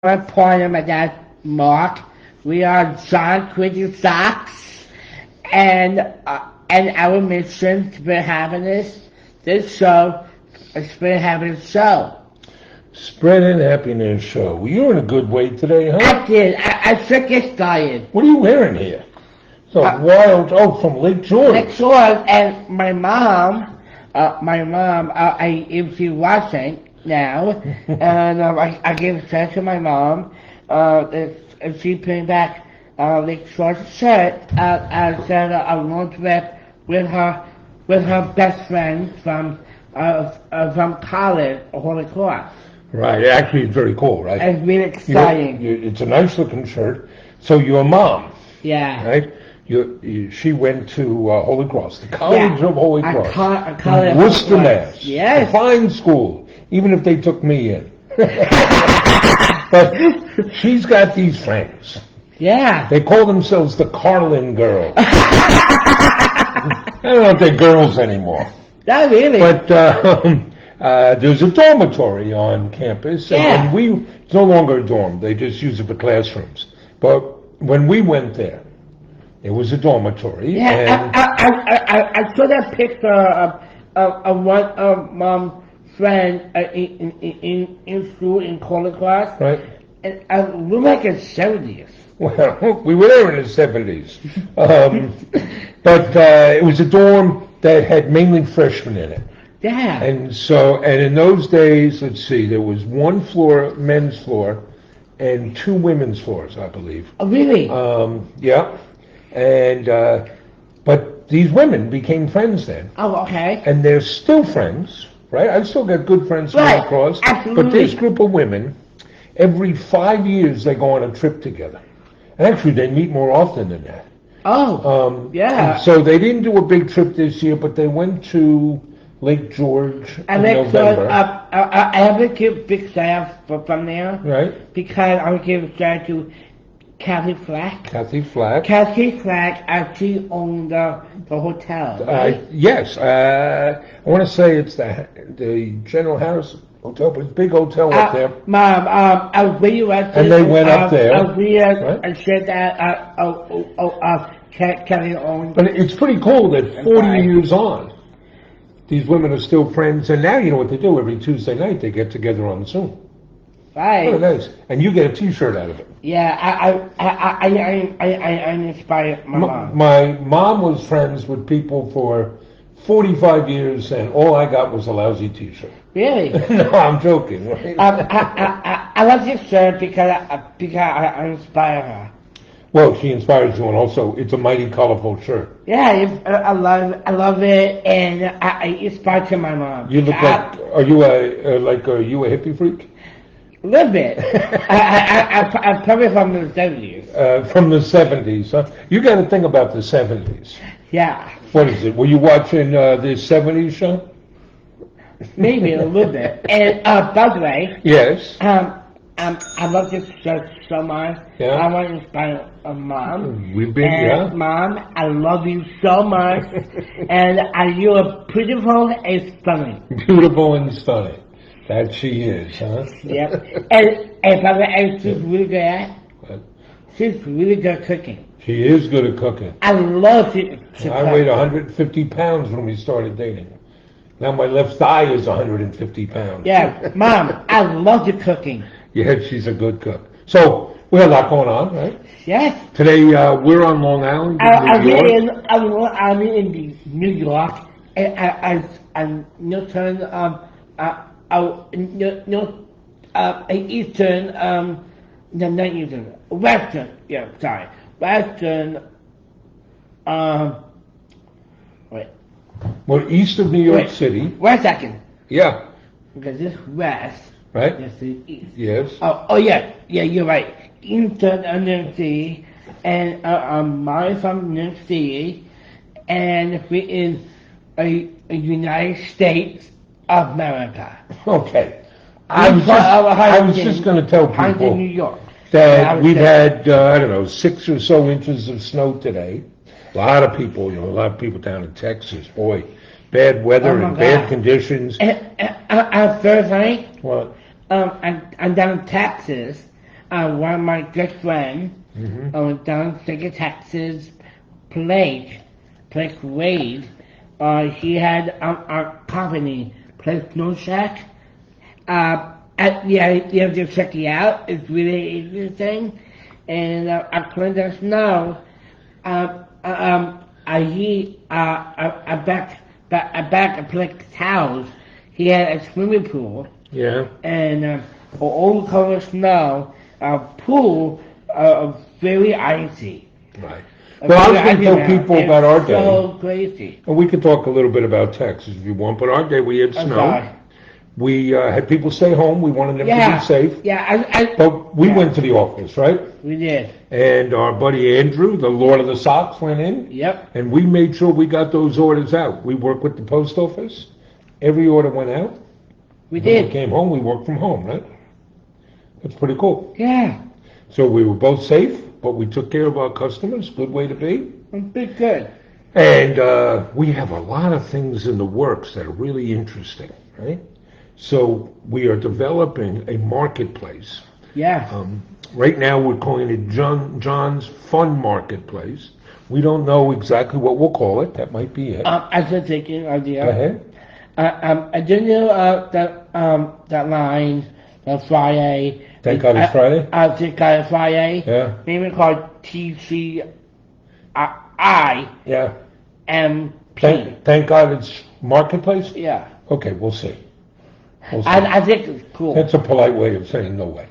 My partner, my dad, Mark. We are John Quincy Socks, and our mission to bring happiness. This show, a Spread Happiness show. Spreading Happiness show. Well, you're in a good way today, huh? I did. I should get started. What are you wearing here? It's a wild. Oh, from Lake George. Lake George, and my mom, if she's watching now, and I gave a to my mom. If she putting back Lake George shirt as a road trip with her best friend from college, Holy Cross. Right. Actually, it's very cool, right? It's really exciting. It's a nice looking shirt. So your mom, Yeah. right? She went to Holy Cross, the College of Holy Cross, College Worcester, Mass. Yes. A fine school, even if they took me in. But she's got these friends. Yeah. They call themselves the Carlin Girls. I don't know if they're girls anymore. Not really. But there's a dormitory on campus, and it's no longer a dorm. They just use it for classrooms. But when we went there, it was a dormitory. Yeah, I saw that picture of one of Mom's friends in school in Holy Cross. Right. And I looked like a 70s. Well, we were there in the 70s. But it was a dorm that had mainly freshmen in it. Yeah. And in those days, let's see, there was one floor, men's floor, and two women's floors, I believe. Oh, really? Yeah. And, but these women became friends then. Oh, okay. And they're still friends, right? I've still got good friends from Right. across. Absolutely. But this group of women, every 5 years they go on a trip together. And actually, they meet more often than that. Oh, yeah. So they didn't do a big trip this year, but they went to Lake George in November. I have to give big shout out from there. Right. Because I would give a shout out to Kathy Flack. Kathy Flack. Kathy Flack actually owned the hotel, right? Yes. I want to say it's the General Harris Hotel, but it's a big hotel up there. Mom, I was with you at And they went up there. I was with you right? and said that Kathy owned. But it's pretty cool that 40 years on, these women are still friends, and now you know what they do. Every Tuesday night, they get together on Zoom. Right. Oh, nice. And you get a T-shirt out of it. Yeah, I inspired my mom. My mom was friends with people for 45 years, and all I got was a lousy T-shirt. Really? No, I'm joking. Right? I love this shirt because I inspire her. Well, she inspires you, and also it's a mighty colorful shirt. Yeah, I love it, and I inspire to my mom. You look like, are you a hippie freak? A little bit. I'm probably from the 70s. From the 70s, huh? You got to think about the 70s. Yeah. What is it? Were you watching the 70s show? Maybe a little bit. And by the way, Yes. I love this shirt so much. Yeah. I want to inspire Mom. We've been, and Mom, I love you so much, and you are beautiful and stunning. Beautiful and stunning. That she is, huh? Yep. And by the way, she's really good at. What? She's really good at cooking. She is good at cooking. I love to I weighed 150 pounds when we started dating. Now my left thigh is 150 pounds. Yeah, Mom, I love the cooking. Yeah, she's a good cook. So, we have a lot going on, right? Yes. Today, we're on Long Island, I'm New York. in New York, and I'm Newton, Eastern, no, not Eastern, Western, yeah, sorry, Western, wait. We're east of New York Wait. City. Wait a second, Yeah, because this is west, right? this is east. Yes. Oh, yeah, you're right. Eastern of New York City, and mine from New York City, and we're in a United States of America. Okay. I was just going to tell people New York. that we've had, 6 or so inches of snow today. A lot of people down in Texas, boy, bad weather and bad conditions. Thursday, What? I'm down in Texas, one of my good friends, Mm-hmm. I was down in Second Texas, Blake Wade. He had a company, Place No Shack. Yeah, you have to check it out. It's really interesting. And a friend us know, back a Blake's house, he had a swimming pool. Yeah. And all color snow, pool, very icy. Right. Well, I was going to tell people about our day. So crazy. And we could talk a little bit about Texas if you want, but our day we had I'm snow. sorry. We had people stay home. We wanted them to Yeah. be safe. Yeah, But we Yeah. went to the office, right? we did. And our buddy Andrew, the Lord of the Socks, went in. Yep. And we made sure we got those orders out. We worked with the post office. Every order went out. We When we did. came home, we worked from home, right? That's pretty cool. Yeah. So we were both safe, but we took care of our customers. Good way to be. I'm pretty good. And we have a lot of things in the works that are really interesting, right? So we are developing a marketplace. Yeah. Right now, we're calling it John's Fun Marketplace. We don't know exactly what we'll call it. That might be it. I was thinking idea. Go ahead. I did know that line, that Friday. Thank God it's Friday? Thank God it's Friday. Yeah. Maybe called TCIMP. Yeah. Thank God it's Marketplace? Yeah. Okay, we'll see. We'll see. I think it's cool. That's a polite way of saying no way.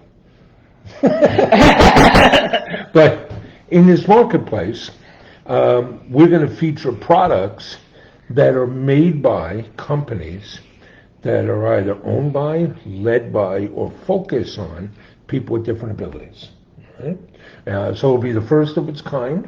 But in this marketplace, we're going to feature products that are made by companies that are either owned by, led by, or focus on people with different abilities. Right? So it'll be the first of its kind.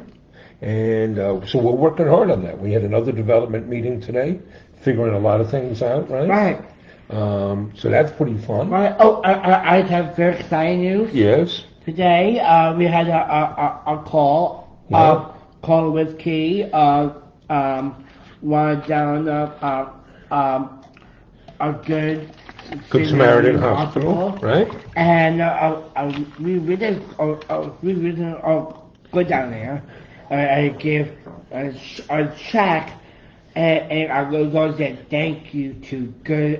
And so we're working hard on that. We had another development meeting today, figuring a lot of things out, right? Right. So that's pretty fun. Right. Oh, I have very exciting news. Yes. Today, we had a call. Yeah. Call with Key. One down a good Samaritan Hospital, right? And we really go down there. I give a check, and I go say thank you to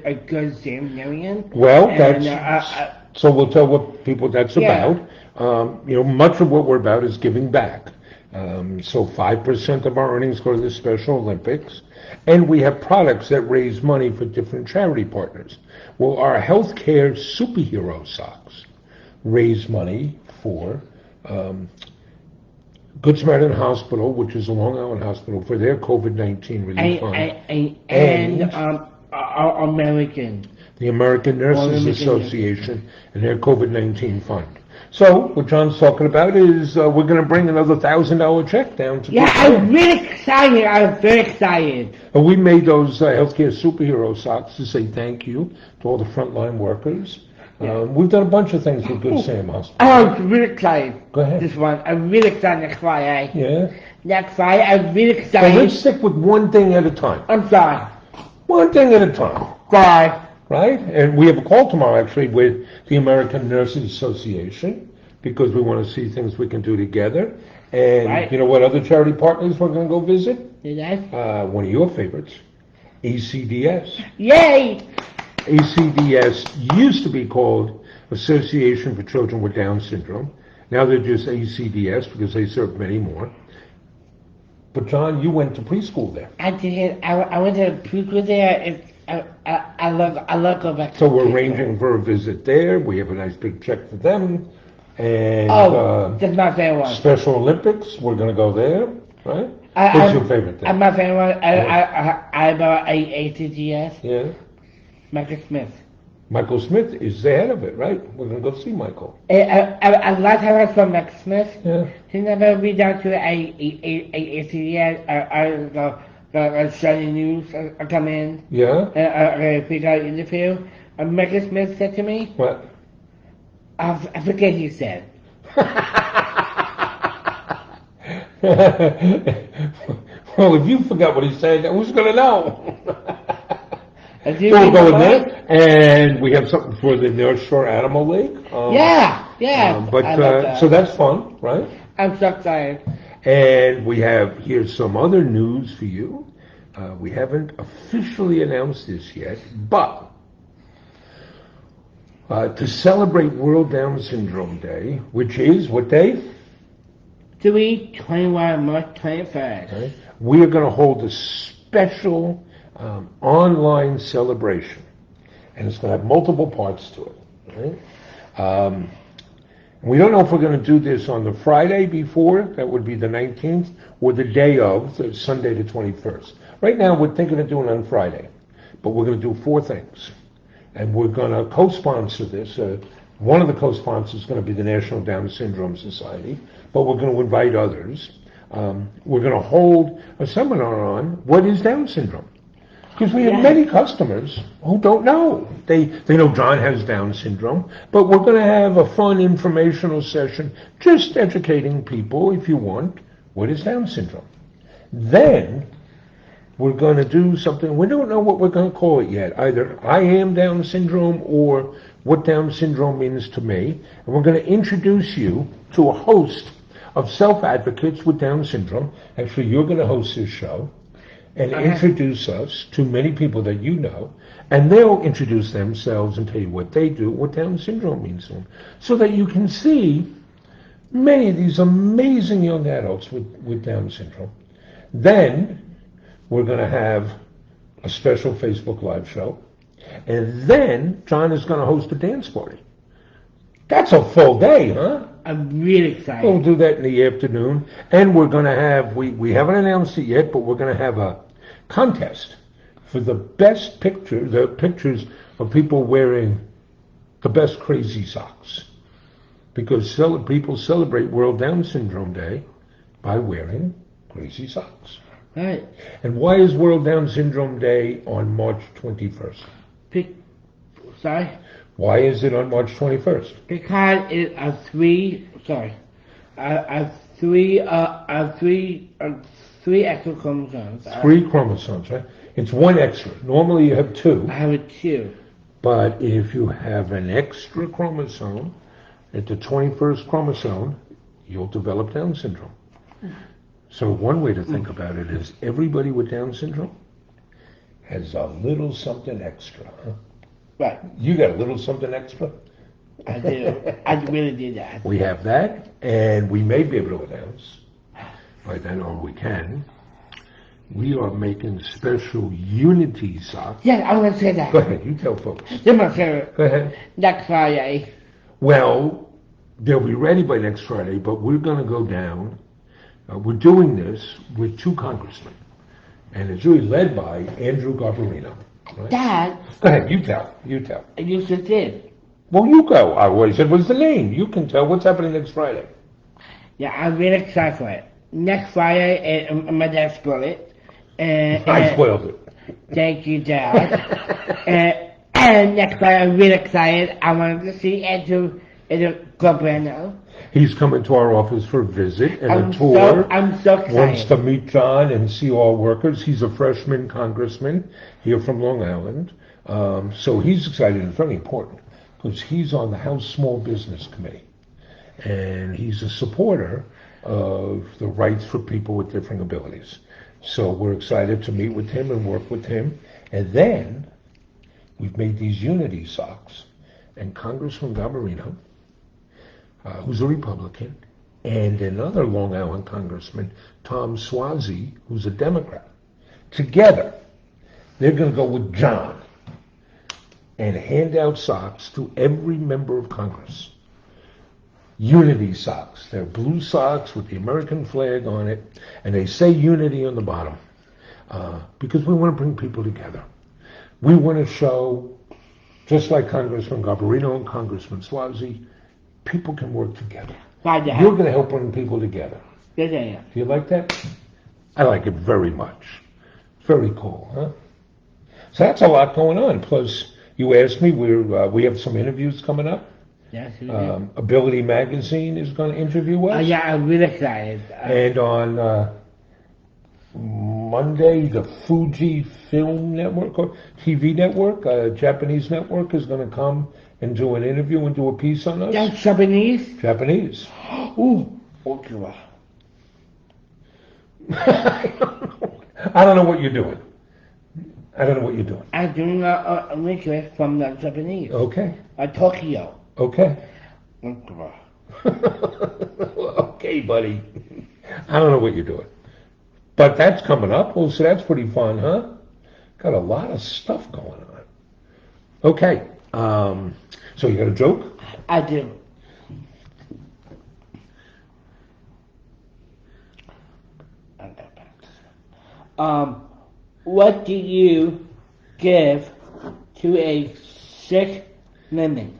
a good Samaritan. Well, And, that's so we'll tell what people that's Yeah. about. Much of what we're about is giving back. So 5% of our earnings go to the Special Olympics, and we have products that raise money for different charity partners. Well, our healthcare superhero socks raise money for Good Samaritan Hospital, which is a Long Island hospital, for their COVID-19 relief fund. And American. The American Nurses American Association and their COVID-19 fund. So what John's talking about is we're going to bring another $1,000 check down to Yeah, people. I'm really excited. I'm very excited. And we made those healthcare superhero socks to say thank you to all the frontline workers. We've done a bunch of things with Good Sam Hospital. I'm really excited. Go ahead. This one. I'm really excited next Friday. Yeah. Next Friday, I'm really So let's excited. stick with one thing at a time. I'm sorry. One thing at a time. Bye. Right? And we have a call tomorrow, actually, with the American Nurses Association, because we want to see things we can do together. And Right. you know what other charity partners we're going to go visit? Did I? One of your favorites, ACDS. Yay! ACDS used to be called Association for Children with Down Syndrome. Now they're just ACDS because they serve many more. But John, you went to preschool there. I did. I went to preschool there. I love go back. So to we're preschool. arranging for a visit there. We have a nice big check for them. And That's my favorite one. Special Olympics, we're going to go there, right? What's your favorite thing? My favorite one. I'm ACDS. Yeah. Michael Smith. Michael Smith is the head of it, right? We're going to go see Michael. A lot of times I saw Michael Smith. Yeah. He never read down to ACDS. I go Sunday News. I come in. Yeah? I pick out an interview. Michael Smith said to me, What? I forget he said. Well, if you forgot what he said, who's going to know? Do you So we're remember? going there, and we have something for the North Shore Animal League. Yeah. Yeah, But I love that. so that's fun, right? I'm so excited. And here's some other news for you. We haven't officially announced this yet, but to celebrate World Down Syndrome Day, which is what day? 3/21, March 21st. Right? We are going to hold a special online celebration, and it's going to have multiple parts to it. Right? We don't know if we're going to do this on the Friday before, that would be the 19th, or the day of, the Sunday the 21st. Right now, we're thinking of doing it on Friday, but we're going to do 4 things. And we're going to co-sponsor this. One of the co-sponsors is going to be the National Down Syndrome Society, but we're going to invite others. We're going to hold a seminar on what is Down syndrome. Because we have many customers who don't know. They know John has Down syndrome, but we're going to have a fun informational session just educating people, if you want, what is Down syndrome. Then we're going to do something, we don't know what we're going to call it yet. Either I am Down syndrome or what Down syndrome means to me. And we're going to introduce you to a host of self-advocates with Down syndrome. Actually, you're going to host this show and introduce us to many people that you know, and they'll introduce themselves and tell you what they do, what Down syndrome means to them, so that you can see many of these amazing young adults with Down syndrome. Then we're going to have a special Facebook Live show, and then John is going to host a dance party. That's a full day, huh? I'm really excited. We'll do that in the afternoon, and we're going to have, we haven't announced it yet, but we're going to have a contest for the best picture, the pictures of people wearing the best crazy socks. Because people celebrate World Down Syndrome Day by wearing crazy socks. Right. And why is World Down Syndrome Day on March 21st? Sorry? Why is it on March 21st? Because it's three extra chromosomes. 3 chromosomes, right? It's 1 extra. Normally you have 2. I have a 2. But if you have an extra chromosome, at the 21st chromosome, you'll develop Down syndrome. So one way to think about it is everybody with Down syndrome has a little something extra, huh? Right. You got a little something extra? I do. I really do that. We have that, and we may be able to announce, by then, or we can, we are making special Unity socks. Yes, I want to say that. Go ahead, you tell folks. They're my favorite. Go ahead. Next Friday. Well, they'll be ready by next Friday, but we're going to go down. We're doing this with 2 congressmen, and it's really led by Andrew Garbarino. Right? Dad. Go ahead, you tell. You tell. You just did. Well, you go. What he said was the name. You can tell what's happening next Friday. Yeah, I'm really excited for it. Next Friday, and my dad spoiled it. I spoiled it. Thank you, Dad. And next Friday, I'm really excited. I wanted to see Andrew Garbarino. He's coming to our office for a visit and a tour. I'm so excited. Wants to meet John and see all workers. He's a freshman congressman here from Long Island. So he's excited. It's very important because he's on the House Small Business Committee. And he's a supporter of the rights for people with different abilities. So we're excited to meet with him and work with him. And then we've made these Unity socks. And Congressman Garbarino, who's a Republican, and another Long Island congressman, Tom Suozzi, who's a Democrat. Together, they're going to go with John and hand out socks to every member of Congress. Unity socks. They're blue socks with the American flag on it, and they say Unity on the bottom because we want to bring people together. We want to show, just like Congressman Garbarino and Congressman Suozzi, people can work together. You're going to help bring people together. Yes, I am. Do you like that? I like it very much. Very cool, huh? So that's a lot going on. Plus, you asked me, we have some interviews coming up. Yes, we do. Ability Magazine is going to interview us. Yeah, I'm really excited. And on Monday, the Fuji Film Network or TV network, a Japanese network, is going to come and do an interview and do a piece on us? That's Japanese? Japanese. Ooh, okay. I don't know what you're doing. I don't know what you're doing. I'm doing a request from the Japanese. Okay. Tokyo. Okay. Okay. Okay, buddy. I don't know what you're doing. But that's coming up. Well, so that's pretty fun, huh? Got a lot of stuff going on. Okay. So you got a joke? I do. What do you give to a sick lemon?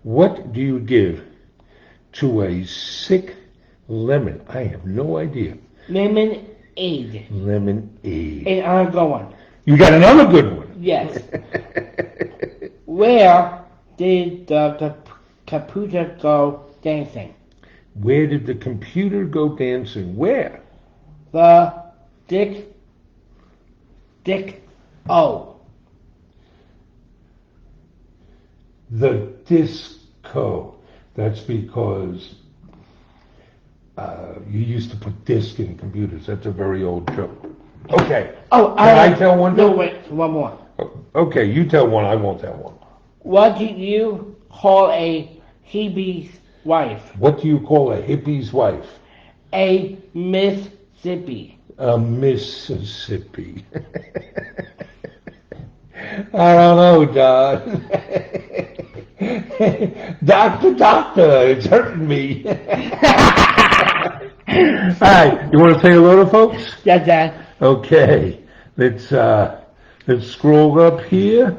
What do you give to a sick lemon? I have no idea. Lemonade. Lemonade. And I'm going. You got another good one. Yes. Where did the computer go dancing? Where did the computer go dancing? Where? The Dick-O. The disco. That's because you used to put disc in computers. That's a very old joke. Okay. Oh, Can I tell one? No, wait, one more. Okay, you tell one. I won't tell one. What do you call a hippie's wife? What do you call a hippie's wife? A Mississippi. A Mississippi. I don't know, Don. Doctor, it's hurting me. All right, you want to say hello to folks? Yes, Dad. Okay, let's scroll up here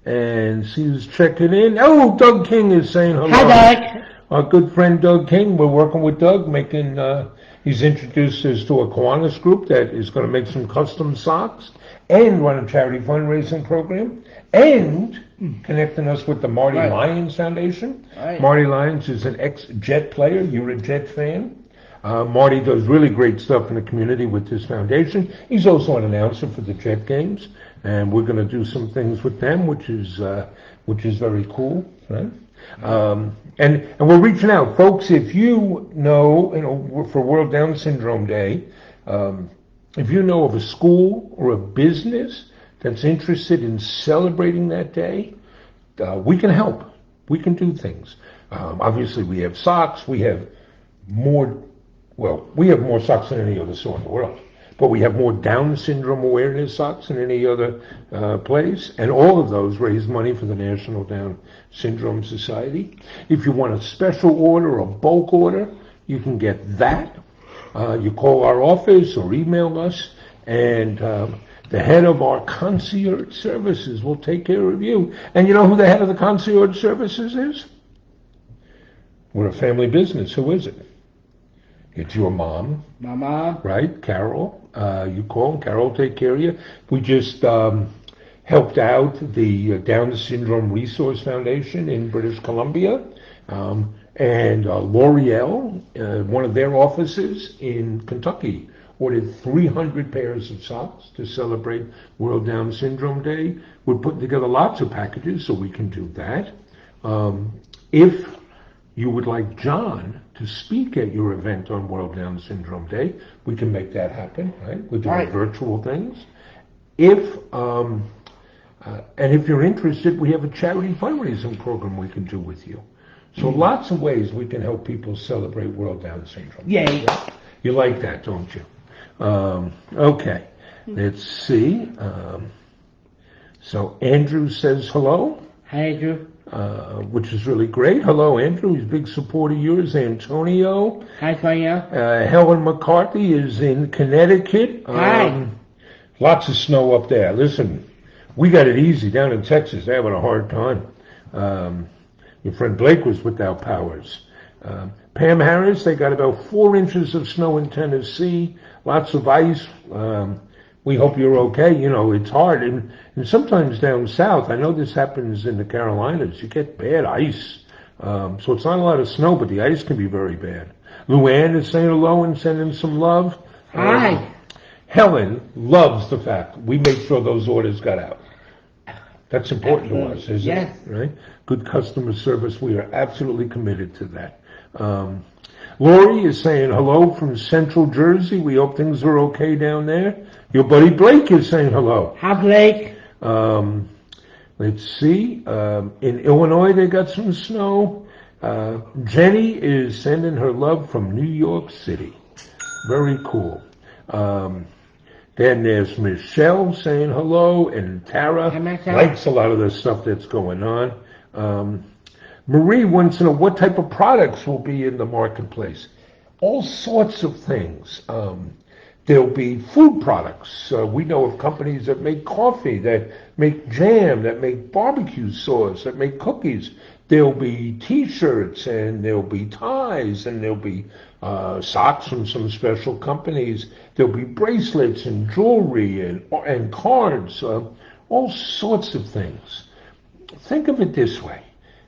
and see who's checking in. Oh, Doug King is saying hello. Hi, Doug. Our good friend Doug King. We're working with Doug, making. He's introduced us to a Kiwanis group that is going to make some custom socks and run a charity fundraising program and connecting us with the Marty Right. Lyons Foundation. Right. Marty Lyons is an ex-Jet player. You're a Jet fan. Marty does really great stuff in the community with this foundation. He's also an announcer for the Jet games, and we're going to do some things with them, which is very cool, right? And we're reaching out, folks. If you know, for World Down Syndrome Day, if you know of a school or a business that's interested in celebrating that day, we can help. We can do things. Obviously, we have socks. We have more socks than any other store in the world. But we have more Down syndrome awareness socks than any other place. And all of those raise money for the National Down Syndrome Society. If you want a special order, a bulk order, you can get that. You call our office or email us, and the head of our concierge services will take care of you. And you know who the head of the concierge services is? We're a family business. Who is it? It's your mom. My mom. Right, Carol. You call, and Carol will take care of you. We just helped out the Down Syndrome Resource Foundation in British Columbia. And L'Oreal, one of their offices in Kentucky, ordered 300 pairs of socks to celebrate World Down Syndrome Day. We're putting together lots of packages so we can do that. If you would like John to speak at your event on World Down Syndrome Day, we can make that happen, right? We're doing virtual things. And if you're interested, we have a charity fundraising program we can do with you. So lots of ways we can help people celebrate World Down Syndrome. Yay. You like that, don't you? Okay, let's see. So Andrew says hello. Hi, Andrew. Which is really great. Hello, Andrew. He's a big supporter of yours. Antonio. Hi, Tonya. Helen McCarthy is in Connecticut. Hi. Lots of snow up there. Listen, we got it easy down in Texas. They're having a hard time. Your friend Blake was without powers. Pam Harris, they got about 4 inches of snow in Tennessee. Lots of ice. We hope you're okay. You know, it's hard. And sometimes down south, I know this happens in the Carolinas, you get bad ice. So it's not a lot of snow, but the ice can be very bad. Luann is saying hello and sending some love. Hi. Helen loves the fact we made sure those orders got out. That's important to us, Absolutely. isn't Yes. it? Right? Good customer service. We are absolutely committed to that. Lori is saying hello from Central Jersey. We hope things are okay down there. Your buddy Blake is saying hello. Hi, Blake. Um, let's see. In Illinois, they got some snow. Jenny is sending her love from New York City. Very cool. Then there's Michelle saying hello, and Tara Hi, Michelle. likes a lot of the stuff that's going on. Marie wants to know what type of products will be in the marketplace. All sorts of things. There'll be food products. We know of companies that make coffee, that make jam, that make barbecue sauce, that make cookies. There'll be T-shirts, and there'll be ties, and there'll be socks from some special companies. There'll be bracelets and jewelry and cards, all sorts of things. Think of it this way.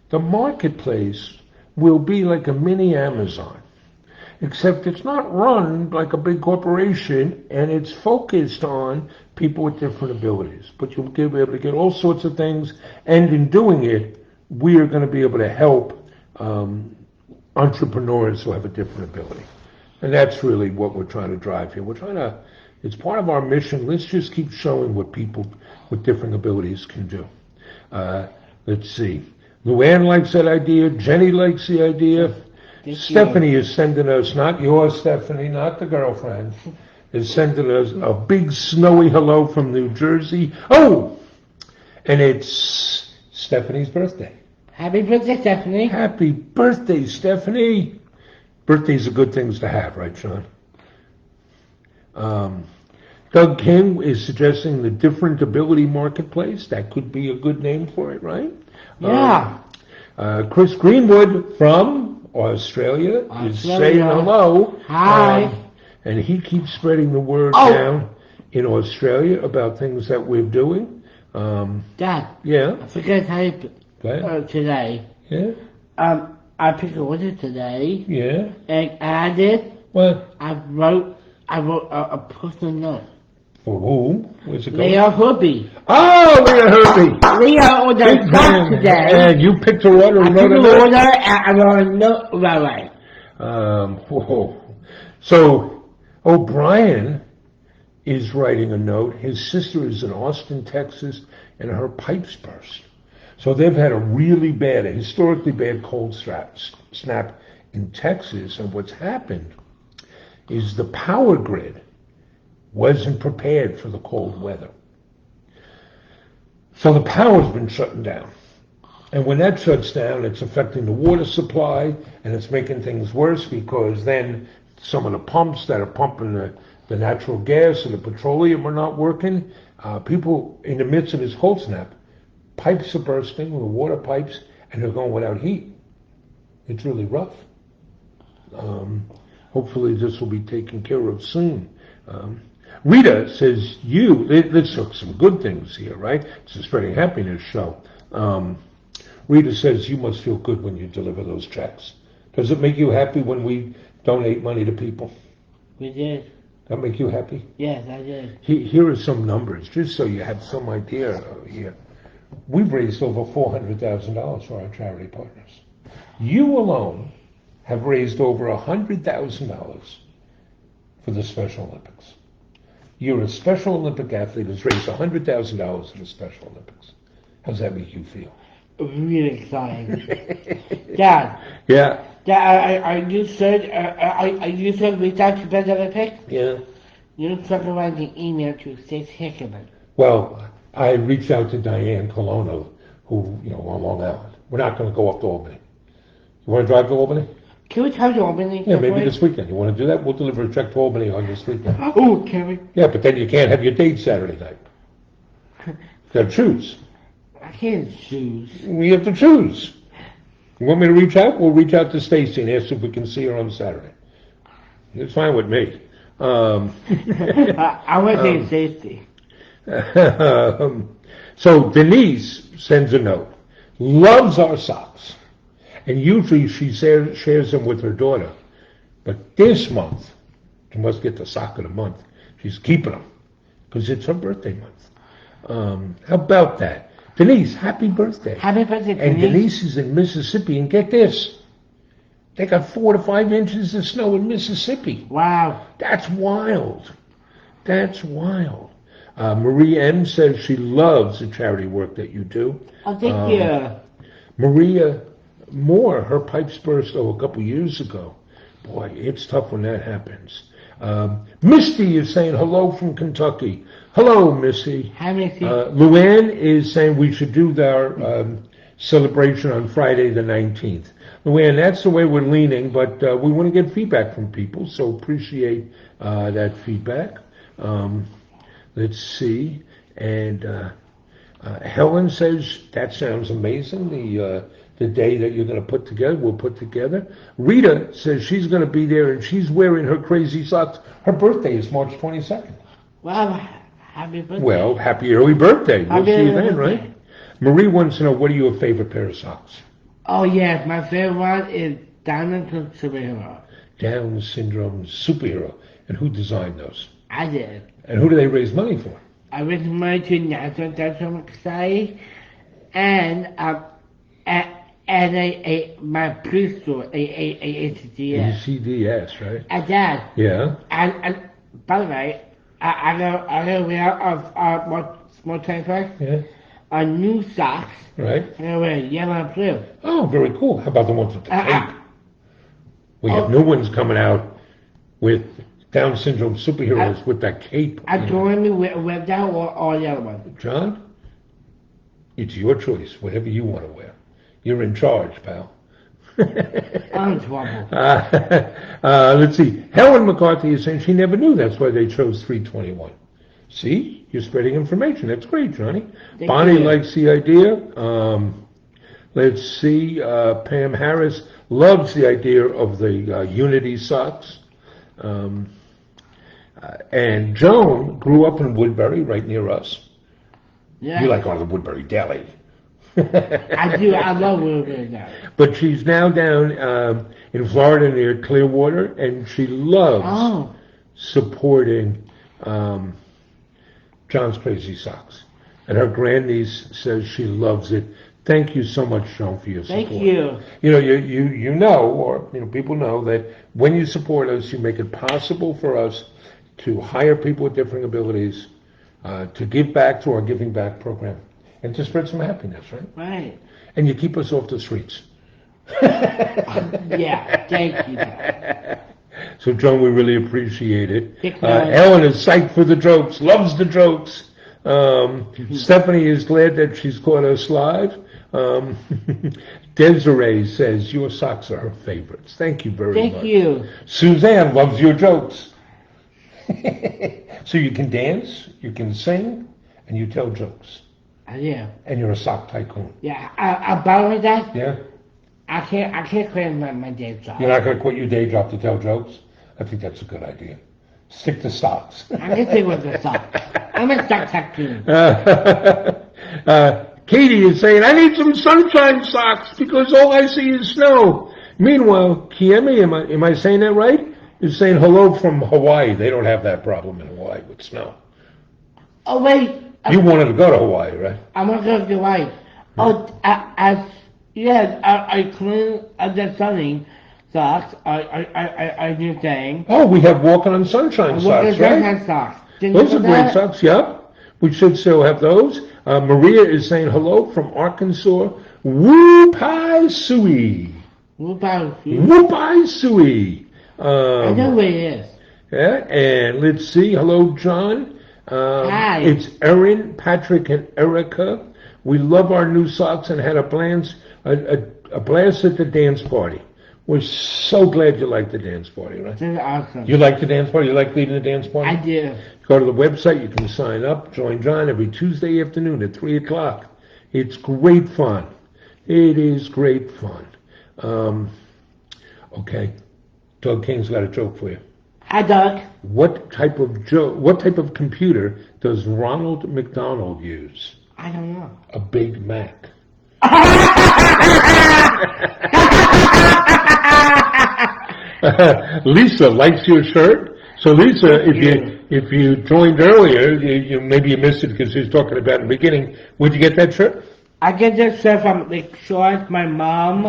The marketplace will be like a mini Amazon, except it's not run like a big corporation, and it's focused on people with different abilities. But you'll be able to get all sorts of things, and in doing it, we are going to be able to help entrepreneurs who have a different ability. And that's really what we're trying to drive here. It's part of our mission. Let's just keep showing what people with different abilities can do. Let's see. Luann likes that idea. Jenny likes the idea. Stephanie is sending us, not yours, Stephanie, not the girlfriend, is sending us a big snowy hello from New Jersey. Oh! And it's Stephanie's birthday. Happy birthday, Stephanie. Happy birthday, Stephanie. Birthdays are good things to have, right, Sean? Doug King is suggesting the different ability marketplace. That could be a good name for it, right? Yeah. Chris Greenwood from Australia is saying hello. Hi. And he keeps spreading the word down in Australia about things that we're doing. Dad. Yeah. I forgot to tell you today. Yeah. I picked a order today. Yeah. And added. What? I wrote a personal note. For who? Where's it going? Leah Herbie. Oh, Leah Herbie. Leah ordered back today. And you picked her order and wrote a note? order and I wrote a note right away. Whoa. So, O'Brien is writing a note. His sister is in Austin, Texas, and her pipes burst. So they've had a historically bad cold snap in Texas. And what's happened is the power grid wasn't prepared for the cold weather. So the power's been shutting down. And when that shuts down, it's affecting the water supply, and it's making things worse because then some of the pumps that are pumping the natural gas and the petroleum are not working. People in the midst of this cold snap, pipes are bursting, the water pipes, and they're going without heat. It's really rough. Hopefully this will be taken care of soon. Rita says, let's look some good things here, right? It's a spreading happiness show. Rita says, you must feel good when you deliver those checks. Does it make you happy when we donate money to people? We did. That make you happy? Yes, I did. Here are some numbers, just so you have some idea here. We've raised over $400,000 for our charity partners. You alone have raised over $100,000 for the Special Olympics. You're a Special Olympic athlete who's raised $100,000 for the Special Olympics. How's that make you feel? Really exciting. Dad. Yeah. Dad, you said reach out to Ben Olympic? Yeah. You talking about the email to Stace Hickerman. Well, I reached out to Diane Colonna, who, on Long Island. We're not going to go up to Albany. You want to drive to Albany? Can we come to Albany? Yeah, maybe this weekend. You want to do that? We'll deliver a check to Albany on this weekend. Oh, can we? Yeah, but then you can't have your date Saturday night. You got to choose. I can't choose. We have to choose. You want me to reach out? We'll reach out to Stacy and ask if we can see her on Saturday. It's fine with me. I want to say safety. So Denise sends a note. Loves our socks. And usually she shares them with her daughter. But this month, she must get the sock of the month. She's keeping them because it's her birthday month. How about that? Denise, happy birthday. Happy birthday, And Denise. Denise is in Mississippi, and get this. They got 4 to 5 inches of snow in Mississippi. Wow. That's wild. That's wild. Marie M. says she loves the charity work that you do. Oh, thank you. Maria Moore, her pipes burst a couple years ago. Boy, it's tough when that happens. Misty is saying hello from Kentucky. Hello, Missy. Hi, Missy. Luann is saying we should do our celebration on Friday the 19th. Luann, that's the way we're leaning, but we want to get feedback from people, so appreciate that feedback. Let's see. And Helen says that sounds amazing. The day that you're going to we'll put together. Rita says she's going to be there and she's wearing her crazy socks. Her birthday is March 22nd. Wow, happy birthday. Well, happy early birthday. We'll Happy see you early then, birthday. right? Marie wants to know, what are your favorite pair of socks? Oh, yes, my favorite one is Down Superhero. Down syndrome superhero. And who designed those? I did. And who do they raise money for? I raised money to National Dental Society and my preschool, ACDS. CDS, right? And Dad, Yeah. and by the way, I got wear of more time first. Yeah. New socks. Right. I'm gonna wear yellow and blue. Oh, very cool. How about the ones with the Uh, cape? We have new ones coming out with Down syndrome superheroes with that cape. I join me with that or the other one. John, it's your choice, whatever you want to wear. You're in charge, pal. I'm in trouble. Let's see. Helen McCarthy is saying she never knew that's why they chose 321. See? You're spreading information. That's great, Johnny. Thank Bonnie you. likes the idea. Let's see. Pam Harris loves the idea of the Unity socks. And Joan grew up in Woodbury, right near us. Yeah. You like all the Woodbury Deli. I do. I love Woodbury now. But she's now down in Florida near Clearwater, and she loves Oh, supporting John's Crazy Socks. And her grandniece says she loves it. Thank you so much, Joan, for your support. thank you. You know, you know, or people know that when you support us, you make it possible for us to hire people with different abilities, to give back to our Giving Back program, and to spread some happiness, right? Right. And you keep us off the streets. Yeah. Thank you. Dad. So, Joan, we really appreciate it. Big time. Ellen is psyched for the jokes, loves the jokes. Stephanie is glad that she's caught us live. Desiree says your socks are her favorites. Thank you very much. Thank you. Suzanne loves your jokes. So you can dance, you can sing, and you tell jokes. Yeah. And you're a sock tycoon. Yeah. By the way, Dad, Yeah? I can't quit my day job. You're not going to quit your day job to tell jokes? I think that's a good idea. Stick to socks. I'm gonna stay with the socks. I'm a sock tycoon. Katie is saying, I need some sunshine socks because all I see is snow. Meanwhile, Kiemi, am I saying that right? Is saying hello from Hawaii. They don't have that problem in Hawaii with snow. Oh wait. You wanted to go to Hawaii, right? I'm gonna go to Hawaii. Oh, I clean the sunning socks. I do thing. Oh, we have Walking on Sunshine socks, right? Socks. Those are great socks, yep. We should still have those. Maria is saying hello from Arkansas. Whoop-I Sui. Whoop-I Sui. I know where it is. Yeah, and let's see. Hello, John. Hi. It's Erin, Patrick, and Erica. We love our new socks and had a blast at the dance party. We're so glad you like the dance party, right? This is awesome. You like the dance party? You like leading the dance party? I do. Go to the website. You can sign up. Join John every Tuesday afternoon at 3 o'clock. It's great fun. It is great fun. Okay. Doug King's got a joke for you. Hi, Doug. What type of computer does Ronald McDonald use? I don't know. A Big Mac. Lisa likes your shirt. So Lisa, if you joined earlier, maybe you missed it because she was talking about in the beginning. Where'd you get that trip? I get this stuff from Lake Shores. My mom.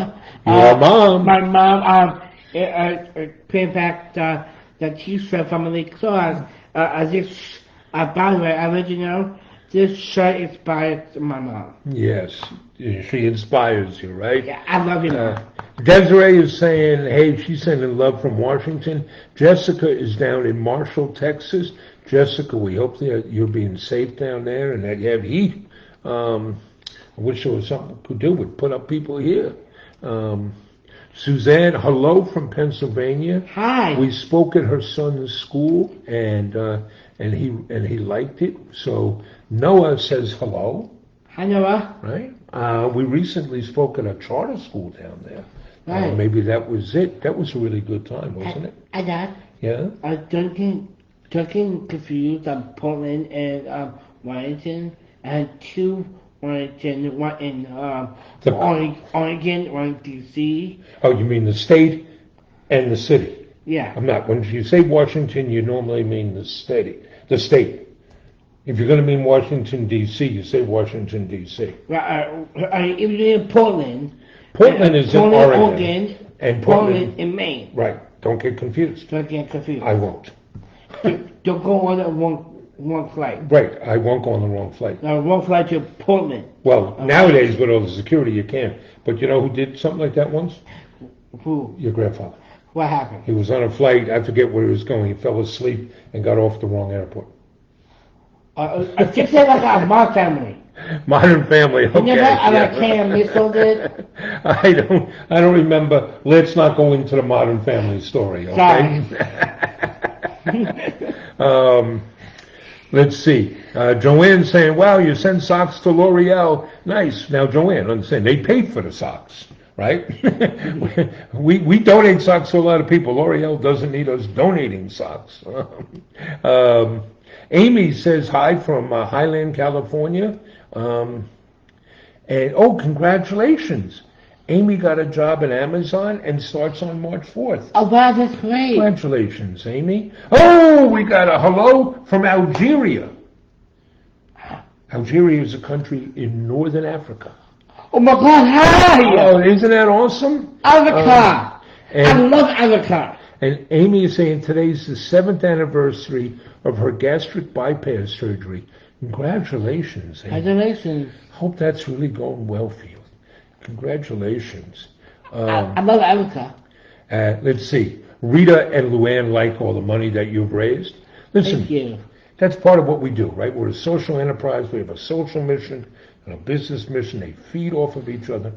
Your mom. My mom paid back the T-shirt from Lake Shores. By the way, I let you know, this shirt inspired my mom. Yes, she inspires you, right? Yeah, I love you, Mom. Desiree is saying, hey, she's sending love from Washington. Jessica is down in Marshall, Texas. Jessica, we hope that you're being safe down there and that you have heat. I wish there was something we could do with put up people here. Suzanne, hello from Pennsylvania. Hi. We spoke at her son's school and he liked it. So Noah says hello. Hi, Noah. Right. We recently spoke at a charter school down there. Right. Maybe that was it. That was a really good time, wasn't it? Dad. Yeah. Duncan confused Portland and Washington. I had two Washington, one in Oregon, one in D.C. Oh, you mean the state and the city? Yeah. I'm not. When you say Washington, you normally mean the state. The state. If you're going to mean Washington, D.C., you say Washington, D.C. Even in Portland. Portland is in Oregon, and Portland in Maine. Right. Don't get confused. Don't get confused. I won't. Don't go on the wrong flight. Right. I won't go on the wrong flight. No, wrong flight to Portland. Well, nowadays with all the security, you can't. But you know who did something like that once? Who? Your grandfather. What happened? He was on a flight. I forget where he was going. He fell asleep and got off the wrong airport. I think they're like a Modern Family. Modern Family. Okay. You never Cam Mitchell did? I don't remember. Let's not go into the Modern Family story. Okay. Let's see. Joanne saying, "Wow, you send socks to L'Oreal. Nice." Now, Joanne, understand they paid for the socks, right? we donate socks to a lot of people. L'Oreal doesn't need us donating socks. Amy says hi from Highland, California. And congratulations. Amy got a job at Amazon and starts on March 4th. Oh, wow, that's great. Congratulations, Amy. Oh, we got a hello from Algeria. Algeria is a country in northern Africa. Oh, my God, hi! Oh, isn't that awesome? Avatar. I love Avatar. And Amy is saying today's the 7th anniversary of her gastric bypass surgery. Congratulations, Amy. Congratulations. Hope that's really going well for you. Congratulations. I love Avatar. Let's see. Rita and Luann like all the money that you've raised. Listen, Thank you. that's part of what we do, right? We're a social enterprise. We have a social mission and a business mission. They feed off of each other.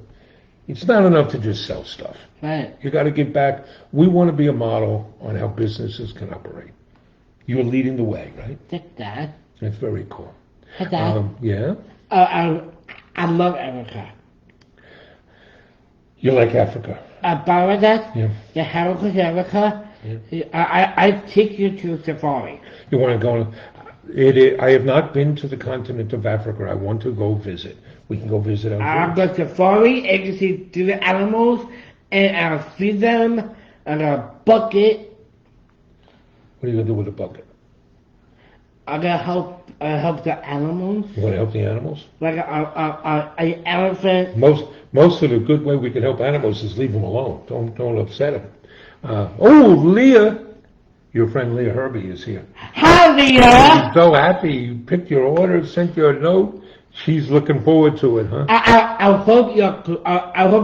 It's not enough to just sell stuff. Right. You got to give back. We want to be a model on how businesses can operate. You're leading the way, right? Thank Dad. That's very cool. Hey, Dad. Yeah? I love Africa. You like Africa? Bangladesh, Yeah. the Heritage Africa, I take you to safari. You want to go? I have not been to the continent of Africa. I want to go visit. We can go visit I'll Algeria. go safari, I can see the animals, and I'll feed them, and a bucket. What are you going to do with a bucket? I'm gonna help the animals, You want to help the animals? like an elephant. Most of the good way we can help animals is leave them alone. Don't upset them. Leah, your friend Leah Herbie is here. Hi, Leah. She's so happy you picked your order, sent you a note. She's looking forward to it, huh? I hope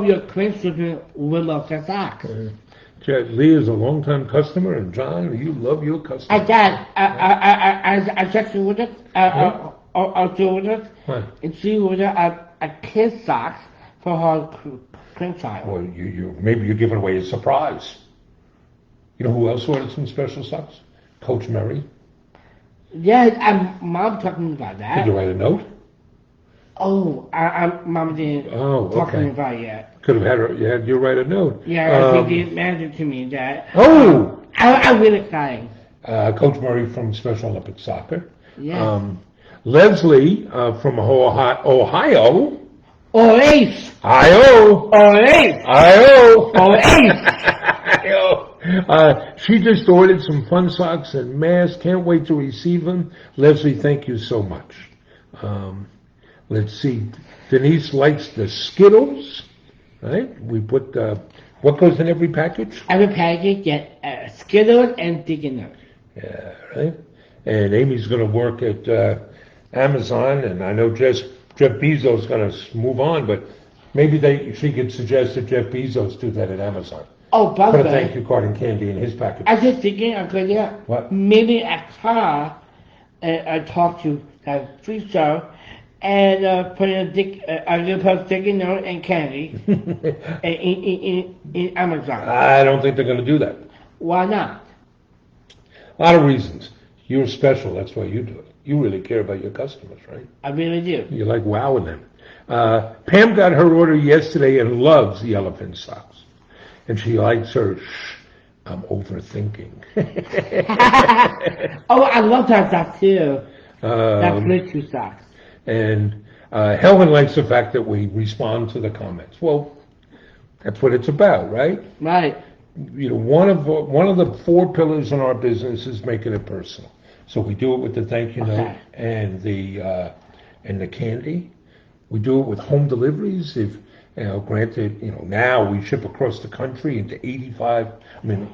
your Christmas will love the socks. Leah's a long-time customer, and John, you love your customers. Dad, I checked with it. I'll do with it. What? And she ordered a kid's socks for her grandchild. Well, maybe you're giving away a surprise. You know who else ordered some special socks? Coach Murray. Yeah, Mom talking about that. Did you write a note? Oh, Mom didn't talking about it yet. Could have had you write a note. Yeah, he didn't mention to me that. Oh! I'm really excited. Coach Murray from Special Olympics Soccer. Yeah. Leslie from Ohio. Ace! Ohio! Ace! Ohio! Ace! She just ordered some fun socks and masks. Can't wait to receive them. Leslie, thank you so much. Let's see. Denise likes the Skittles. Right? We put what goes in every package? Every package get Skittles and Diggins. Yeah, right. And Amy's going to work at Amazon, and I know Jeff Bezos is going to move on, but maybe she could suggest that Jeff Bezos do that at Amazon. Oh, by Put the a way, thank you card and candy in his package. I was just thinking a good idea. What? Maybe a car I talk to have free show and put a sticky note and candy in Amazon. I don't think they're going to do that. Why not? A lot of reasons. You're special, that's why you do it. You really care about your customers, right? I really do. You like wowing them. Pam got her order yesterday and loves the elephant socks. And she likes her, I'm overthinking. Oh, I love that sock too. That Bluetooth socks. And Helen likes the fact that we respond to the comments. Well, that's what it's about, right? Right. You know, one of the 4 pillars in our business is making it personal. So we do it with the thank you note and the candy. We do it with home deliveries. If granted, now we ship across the country into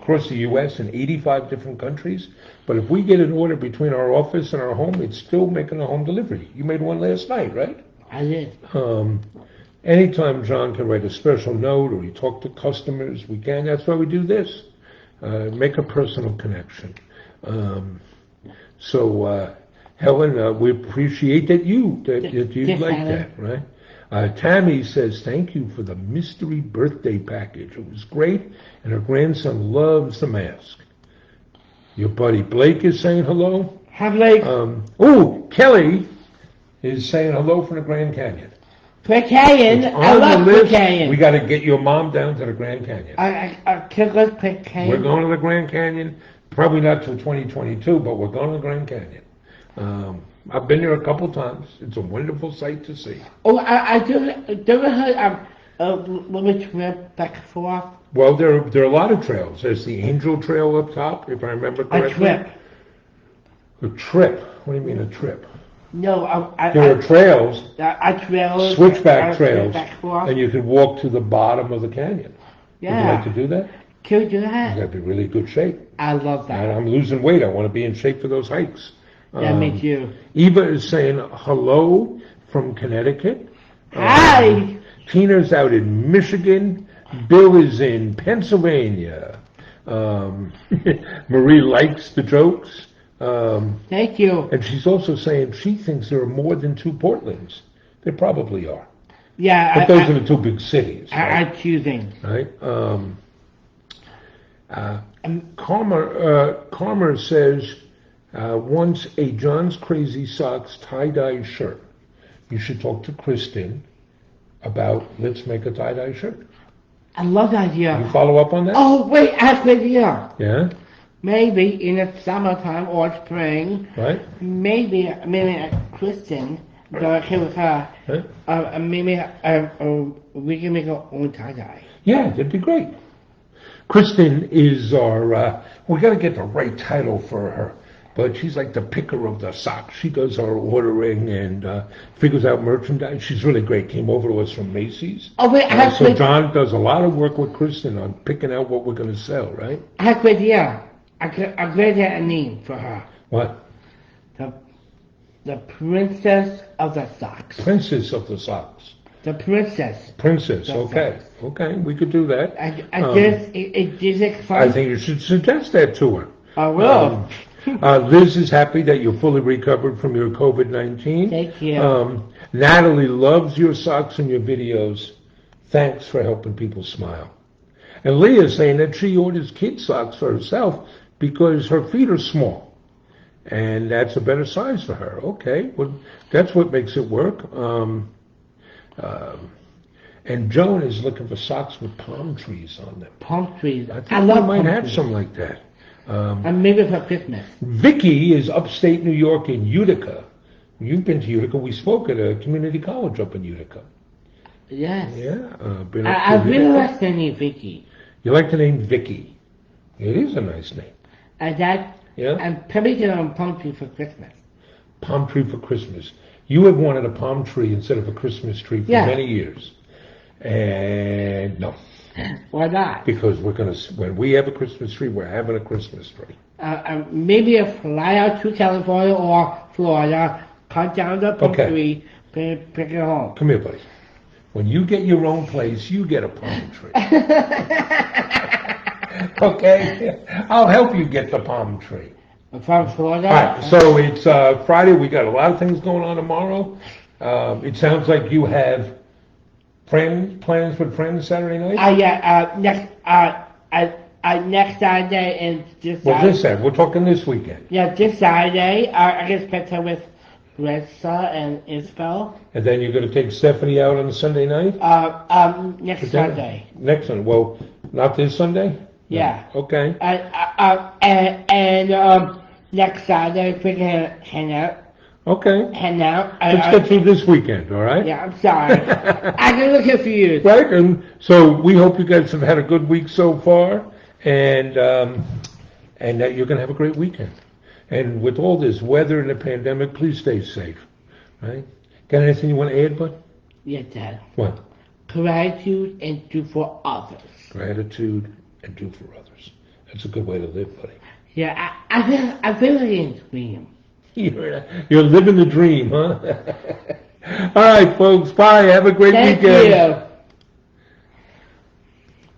across the U.S. in 85 different countries. But if we get an order between our office and our home, it's still making a home delivery. You made one last night, right? I did. Anytime John can write a special note or he talk to customers, we can. That's why we do this. Make a personal connection. So, Helen, we appreciate that you like that, right? Tammy says, thank you for the mystery birthday package. It was great, and her grandson loves the mask. Your buddy Blake is saying hello. Hi, Blake. Kelly is saying hello from the Grand Canyon. Grand Canyon. I love Grand Canyon. We got to get your mom down to the Grand Canyon. I can't go to Grand Canyon. We're going to the Grand Canyon. Probably not till 2022, but we're going to the Grand Canyon. I've been there a couple times. It's a wonderful sight to see. Oh, I do. You ever heard of little trip back and forth? Well, there are a lot of trails. There's the Angel Trail up top, if I remember correctly. A trip. A trip? What do you mean a trip? No, there are trails. Trails. Switchback trails, back and you could walk to the bottom of the canyon. Yeah. Would you like to do that? Can we do that? That'd be really good shape. I love that. And I'm losing weight. I want to be in shape for those hikes. Yeah, me too. Eva is saying hello from Connecticut. Hi. Tina's out in Michigan. Bill is in Pennsylvania. Marie likes the jokes. Thank you. And she's also saying she thinks there are more than 2 Portlands. There probably are. Yeah. But those are the 2 big cities. Right? I'm choosing. Right. Karma says, wants a John's Crazy Socks tie-dye shirt. You should talk to Kristen about let's make a tie-dye shirt. I love that idea. You follow up on that? Oh, wait, I have an idea. Yeah? Maybe in the summertime or spring. Right. Maybe Kristen, okay with her, maybe we can make our own tie-dye. Yeah, that'd be great. Kristen is our, we got to get the right title for her, but she's like the picker of the socks. She does our ordering and figures out merchandise. She's really great. Came over to us from Macy's. Oh, wait, so John does a lot of work with Kristen on picking out what we're going to sell, right? I have an idea. I created a name for her. What? The Princess of the Socks. Princess of the Socks. The Princess. Princess, okay. Okay, we could do that. I think you should suggest that to her. I will. Liz is happy that you're fully recovered from your COVID-19. Thank you. Natalie loves your socks and your videos. Thanks for helping people smile. And Leah is saying that she orders kid socks for herself because her feet are small. And that's a better size for her. Okay, well, that's what makes it work. And Joan is looking for socks with palm trees on them. Palm trees. I love might have trees. Some like that. And maybe for Christmas. Vicky is upstate New York in Utica. You've been to Utica. We spoke at a community college up in Utica. Yes. Yeah. I really like the name Vicky. You like the name Vicky? It is a nice name. And that, Yeah? and Pemmican on Palm Tree for Christmas. Palm tree for Christmas. You have wanted a palm tree instead of a Christmas tree for Yeah. many years. And no, Why not? because when we have a Christmas tree, we're having a Christmas tree. Maybe a fly out to California or Florida, cut down the palm Okay. tree, pick it home. Come here, buddy. When you get your own place, you get a palm tree. Okay? I'll help you get the palm tree. From Florida. All right, so it's Friday. We got a lot of things going on tomorrow. It sounds like you have plans with friends Saturday night? Next Saturday and this Well, Saturday. this Saturday. We're talking this weekend. Yeah, this Saturday, I get spend time with Ressa and Isabel. And then you're going to take Stephanie out on Sunday night? Next Sunday. Next Sunday. Well, not this Sunday? Yeah. No. Okay. And next Saturday, we can hang out. Okay. Hang out. Let's get through this weekend, all right? Yeah, I'm sorry. I can look at for you. Right, and so we hope you guys have had a good week so far, and that you're going to have a great weekend. And with all this weather and the pandemic, please stay safe, right? Got anything you want to add, bud? Yeah, Dad. What? Gratitude and do for others. Gratitude and do for others. That's a good way to live, buddy. Yeah, I feel like in a dream. You're living the dream, huh? All right, folks. Bye. Have a great Thank weekend. you.